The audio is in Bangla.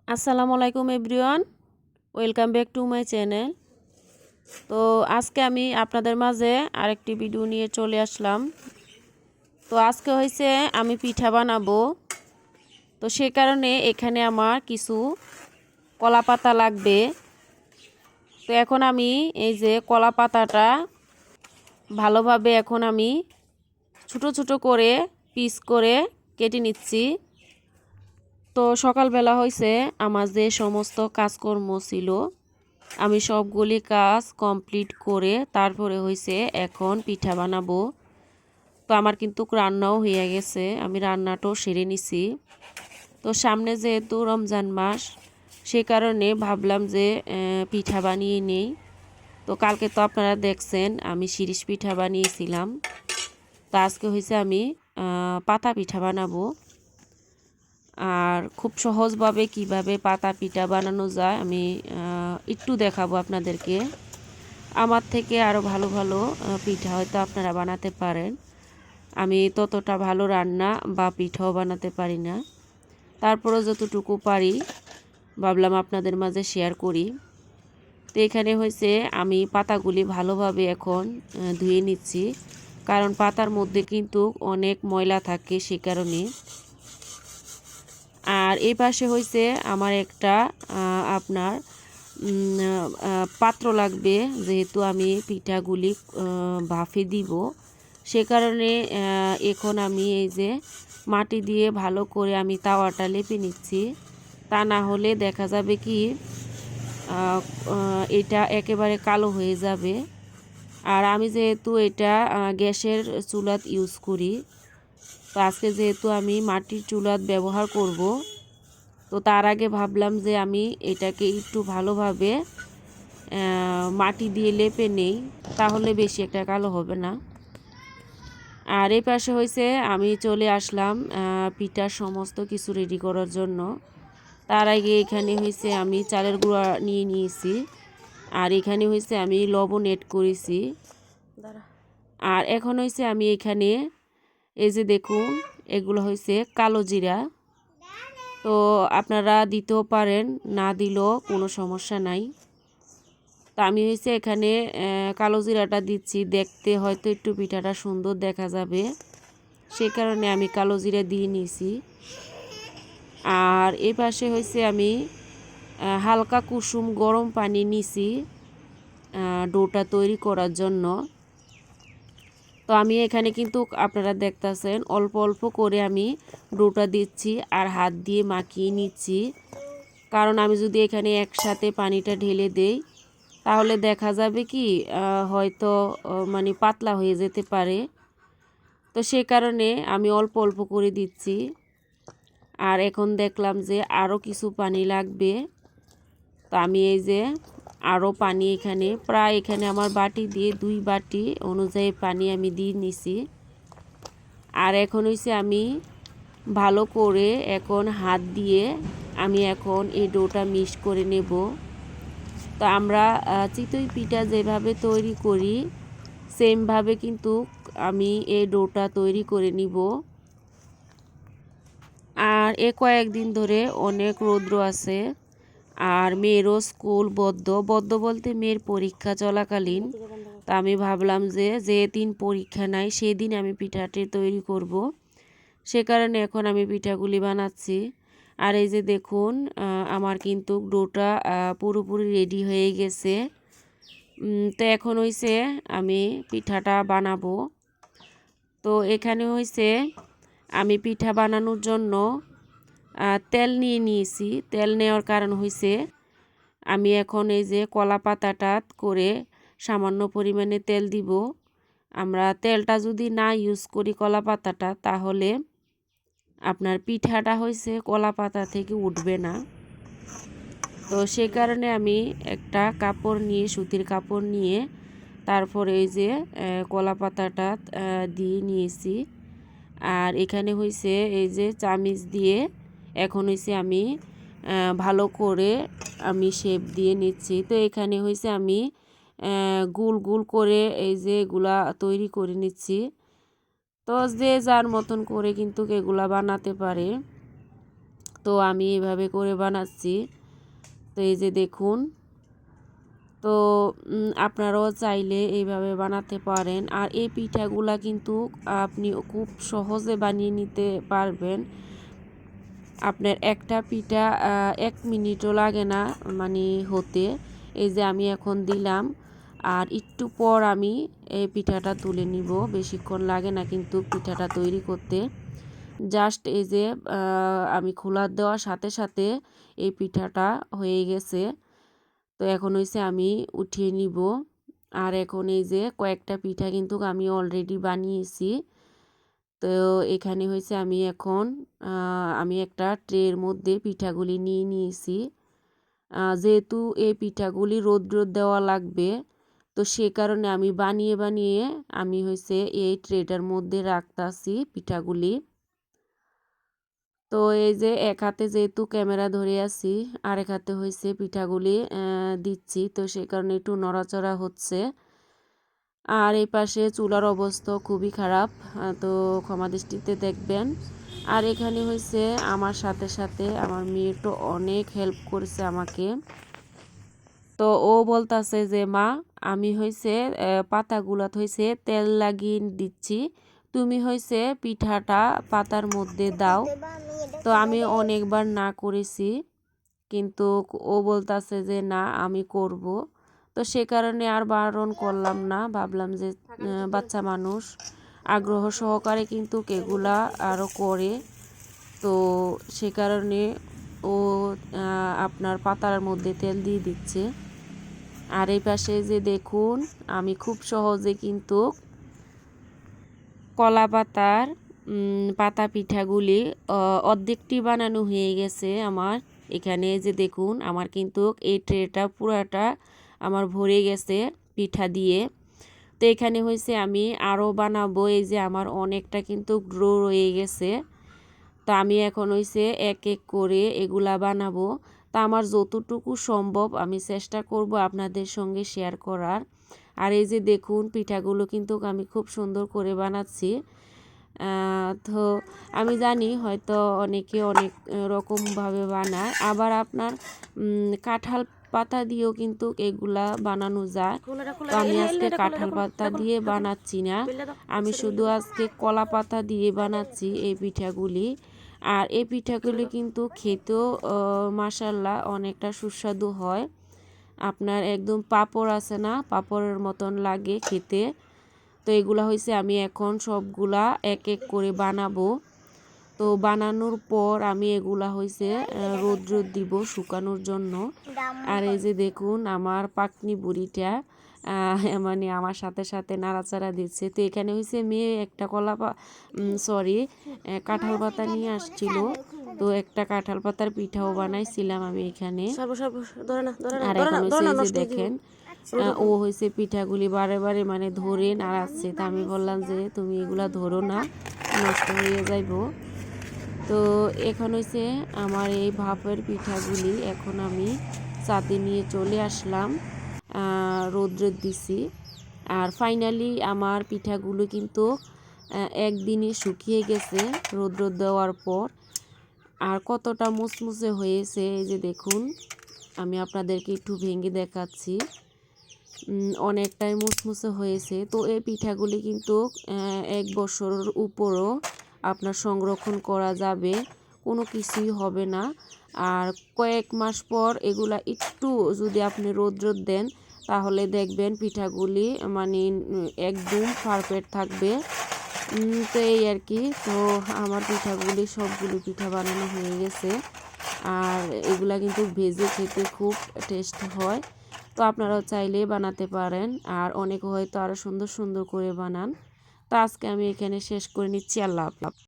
আসসালামু আলাইকুম everyone, welcome back to my channel. তো আজকে আমি আপনাদের মাঝে আরেকটি ভিডিও নিয়ে চলে আসলাম। তো আজকে হয়েছে আমি পিঠা বানাবো। তো সে কারণে এখানে আমার কিছু কলা পাতা লাগবে। তো এখন আমি এই যে কলা পাতাটা ভালোভাবে এখন আমি ছোট ছোট করে পিস করে কেটে নিচ্ছি। তো সকালবেলা হয়েছে আমার যে সমস্ত কাজকর্ম ছিল আমি সবগুলি কাজ কমপ্লিট করে তারপরে হয়েছে এখন পিঠা বানাবো। তো আমার কিন্তু রান্নাও হয়ে গেছে, আমি রান্নাটাও সেরে নিছি। তো সামনে যেহেতু রমজান মাস সে কারণে ভাবলাম যে পিঠা বানিয়ে নেই। তো কালকে তো আপনারা দেখছেন আমি শিরিষ পিঠা বানিয়েছিলাম। তো আজকে হয়েছে আমি পাতা পিঠা বানাবো। আর খুব সহজভাবে কিভাবে পাতা পিঠা বানানো যায় আমি একটু দেখাবো আপনাদেরকে। আমার থেকে আরও ভালো ভালো পিঠা হয়তো আপনারা বানাতে পারেন। আমি ততটা ভালো রান্না বা পিঠাও বানাতে পারি না, তারপরেও যতটুকু পারি ভাবলাম আপনাদের মাঝে শেয়ার করি। তো এখানে হয়েছে আমি পাতাগুলি ভালোভাবে এখন ধুয়ে নিচ্ছি, কারণ পাতার মধ্যে কিন্তু অনেক ময়লা থাকে সে কারণে। আর এই পাশে হয়েছে আমার একটা আপনার পাত্র লাগবে, যেহেতু আমি পিঠাগুলি ভাফে দিব সে কারণে এখন আমি এই যে মাটি দিয়ে ভালো করে আমি তাওয়াটা লেপে নিচ্ছি। তা না হলে দেখা যাবে কি এটা একেবারে কালো হয়ে যাবে। আর আমি যেহেতু এটা গ্যাসের চুলাত ইউজ করি, তো আজকে যেহেতু আমি মাটির চুলাত ব্যবহার করব, তো তার আগে ভাবলাম যে আমি এটাকে একটু ভালোভাবে মাটি দিয়ে লেপে নেই, তাহলে বেশি একটা কালো হবে না। আর এই পাশে হয়েছে আমি চলে আসলাম পিঠার সমস্ত কিছু রেডি করার জন্য। তার আগে এখানে হয়েছে আমি চালের গুঁড়া নিয়ে নিয়েছি, আর এখানে হয়েছে আমি লবণ এড করেছি। আর এখন হয়েছে আমি এখানে এই যে দেখুন এগুলো হয়েছে কালো জিরা। তো আপনারা দিতেও পারেন, না দিলেও কোনো সমস্যা নাই। তো আমি হয়েছে এখানে কালো জিরাটা দিচ্ছি, দেখতে হয়তো একটু পিঠাটা সুন্দর দেখা যাবে সে কারণে আমি কালো জিরা দিয়ে নিয়েছি। আর এই পাশে হয়েছে আমি হালকা কুসুম গরম পানি নিছি ডোটা তৈরি করার জন্য। তো আমি এখানে কিন্তু আপনারা দেখতেছেন অল্প অল্প করে আমি ডোটা দিচ্ছি আর হাত দিয়ে মাখিয়ে নিচ্ছি, কারণ আমি যদি এখানে একসাথে পানিটা ঢেলে দেই তাহলে দেখা যাবে কি হয়তো মানে পাতলা হয়ে যেতে পারে। তো সে কারণে আমি অল্প অল্প করে দিচ্ছি। আর এখন দেখলাম যে আরও কিছু পানি লাগবে, তো আমি এই যে আরও পানি এখানে প্রায় এখানে আমার বাটি দিয়ে 2 বাটি অনুযায়ী পানি আমি দিয়ে নিছি। আর এখন হইছে আমি ভালো করে এখন হাত দিয়ে আমি এখন এই ডোটা মিক্স করে নেব। তো আমরা চিতই পিঠা যেভাবে তৈরি করি সেমভাবে কিন্তু আমি এই ডোটা তৈরি করে নিব। আর কয়েকদিন ধরে অনেক রৌদ্র আছে, আর মেয়েরও স্কুল বদ্ধ বলতে মেয়ের পরীক্ষা চলাকালীন। তা আমি ভাবলাম যে যেদিন পরীক্ষা নাই সেদিন আমি পিঠাটি তৈরি করব, সে কারণে এখন আমি পিঠাগুলি বানাচ্ছি। আর এই যে দেখুন আমার কিন্তু ডোটা পুরোপুরি রেডি হয়ে গেছে। তো এখন হইছে আমি পিঠাটা বানাবো। তো এখানে হইছে আমি পিঠা বানানোর জন্য তেল নিয়ে নিয়েছি। তেল নেওয়ার কারণ হইছে আমি এখন এই যে কলা পাতাটা করে সামান্য পরিমাণে তেল দিব। আমরা তেলটা যদি না ইউজ করি কলা পাতাটা, তাহলে আপনার পিঠাটা হয়েছে কলা পাতা থেকে উঠবে না। তো সেই কারণে আমি একটা কাপড় নিয়ে সুতির কাপড় নিয়ে তারপরে এই যে কলা পাতাটা দিয়ে নিয়েছি। আর এখানে হয়েছে এই যে চামিচ দিয়ে এখন হয়েছে আমি ভালো করে আমি শেপ দিয়ে নিচ্ছি। তো এখানে হয়েছে আমি গোল গোল করে এই যে এগুলা তৈরি করে নিচ্ছি। তো যে যার মতন করে কিন্তু এগুলা বানাতে পারে। তো আমি এভাবে করে বানাচ্ছি। তো এই যে দেখুন, তো আপনারাও চাইলে এইভাবে বানাতে পারেন। আর এই পিঠাগুলা কিন্তু আপনি খুব সহজে বানিয়ে নিতে পারবেন। আপনার একটা পিঠা 1 মিনিটও লাগে না মানে হতে। এই যে আমি এখন দিলাম, আর একটু পর আমি এই পিঠাটা তুলে নিব। বেশিক্ষণ লাগে না কিন্তু পিঠাটা তৈরি করতে। জাস্ট এই যে আমি খোলা দেওয়ার সাথে সাথে এই পিঠাটা হয়ে গেছে। তো এখন হইছে আমি উঠিয়ে নিব। আর এখন এই যে কয়েকটা পিঠা কিন্তু আমি অলরেডি বানিয়েছি। তো এখানে হয়েছে আমি এখন আমি একটা ট্রের মধ্যে পিঠাগুলি নিয়ে নিয়েছি। যেহেতু এই পিঠাগুলি রোদ দেওয়া লাগবে, তো সে কারণে আমি বানিয়ে বানিয়ে আমি হয়েছে এই ট্রেটার মধ্যে রাখতাছি পিঠাগুলি। তো এই যে এক হাতে যেহেতু ক্যামেরা ধরে আছি, আর এক হাতে হয়েছে পিঠাগুলি দিচ্ছি, তো সে কারণে একটু নড়াচড়া হচ্ছে। আর এই পাশে চুলার অবস্থা খুবই খারাপ, তো ক্ষমা দৃষ্টিতে দেখবেন। আর এখানে হয়েছে আমার সাথে সাথে আমার মেয়ে তো অনেক হেল্প করেছে আমাকে। তো ও বলতাছে যে মা, আমি হয়েছে পাতাগুলাত হয়েছে তেল লাগিয়ে দিচ্ছি, তুমি হয়েছে পিঠাটা পাতার মধ্যে দাও। তো আমি অনেকবার না করেছি, কিন্তু ও বলতাছে যে না আমি করব। তো সে কারণে আর বারণ করলাম না, ভাবলাম যে বাচ্চা মানুষ আগ্রহ সহকারে কিন্তু এগুলা আরও করে। তো সে কারণে ও আপনার পাতার মধ্যে তেল দিয়ে দিচ্ছে। আর এই পাশে যে দেখুন, আমি খুব সহজে কিন্তু কলা পাতার পাতা পিঠাগুলি অর্ধেকটি বানানো হয়ে গেছে আমার। এখানে যে দেখুন, আমার কিন্তু এই ট্রেটা পুরাটা আমার ভরে গেছে পিঠা দিয়ে। তো এখানে হয়েছে আমি আরও বানাবো। এই যে আমার অনেকটা কিন্তু গ্রো রয়ে গেছে। তো আমি এখন হয়েছে এক এক করে এগুলা বানাবো। তা আমার যতটুকু সম্ভব আমি চেষ্টা করব আপনাদের সঙ্গে শেয়ার করার। আর এই যে দেখুন, পিঠাগুলো কিন্তু আমি খুব সুন্দর করে বানাচ্ছি। তো আমি জানি হয়তো অনেকে অনেক রকমভাবে বানায়, আবার আপনার কাঁঠাল পাতা দিয়েও কিন্তু এগুলা বানানো যায়। তো আমি আজকে কাঁঠাল পাতা দিয়ে বানাচ্ছি না, আমি শুধু আজকে কলা পাতা দিয়ে বানাচ্ছি এই পিঠাগুলি। আর এই পিঠাগুলি কিন্তু খেতেও মাশাআল্লাহ অনেকটা সুস্বাদু হয়। আপনার একদম পাঁপড় আছে না, পাঁপড়ের মতন লাগে খেতে। তো এগুলা হয়েছে আমি এখন সবগুলা এক এক করে বানাবো। তো বানানোর পর আমি এগুলা হয়েছে রোদ দিব শুকানোর জন্য। আর এই যে দেখুন, আমার পাকনি বুড়িটা মানে আমার সাথে সাথে নাড়াচাড়া দিচ্ছে। তো এখানে হয়েছে মেয়ে একটা কাঁঠাল পাতা নিয়ে আসছিল, তো একটা কাঁঠাল পাতার পিঠাও বানাইছিলাম আমি এখানে। আর এখন হয়েছে এই যে দেখেন, ও হয়েছে পিঠাগুলি বারে বারে মানে ধরে নাড়াচ্ছে। তা আমি বললাম যে তুমি এগুলা ধরো না, নষ্ট হয়ে যাইব। তো এখন হয়েছে আমার এই ভাপের পিঠাগুলি এখন আমি ছাদে নিয়ে চলে আসলাম, রৌদ্রে দিছি। আর ফাইনালি আমার পিঠাগুলো কিন্তু একদিনই শুকিয়ে গেছে রৌদ্র দেওয়ার পর। আর কতটা মুচমুচে হয়েছে এই যে দেখুন, আমি আপনাদেরকে একটু ভেঙে দেখাচ্ছি। অনেকটাই মুচমুচে হয়েছে। তো এই পিঠাগুলি কিন্তু 1 বছরের উপরও আপনার সংরক্ষণ করা যাবে, কোনো কিছুই হবে না। আর কয়েক মাস পর এগুলা একটু যদি আপনি রোদ দেন, তাহলে দেখবেন পিঠাগুলি মানে একদম পারফেক্ট থাকবে। তো এই আর কি। তো আমার পিঠাগুলি সবগুলো পিঠা বানানো হয়ে গেছে। আর এগুলা কিন্তু ভেজে খেতে খুব টেস্টি হয়। তো আপনারাও চাইলে বানাতে পারেন, আর অনেকে হয়তো আরও সুন্দর সুন্দর করে বানান। তো আজকে আমি এখানে শেষ করে নিচ্ছি। আল্লাহ হাফেজ।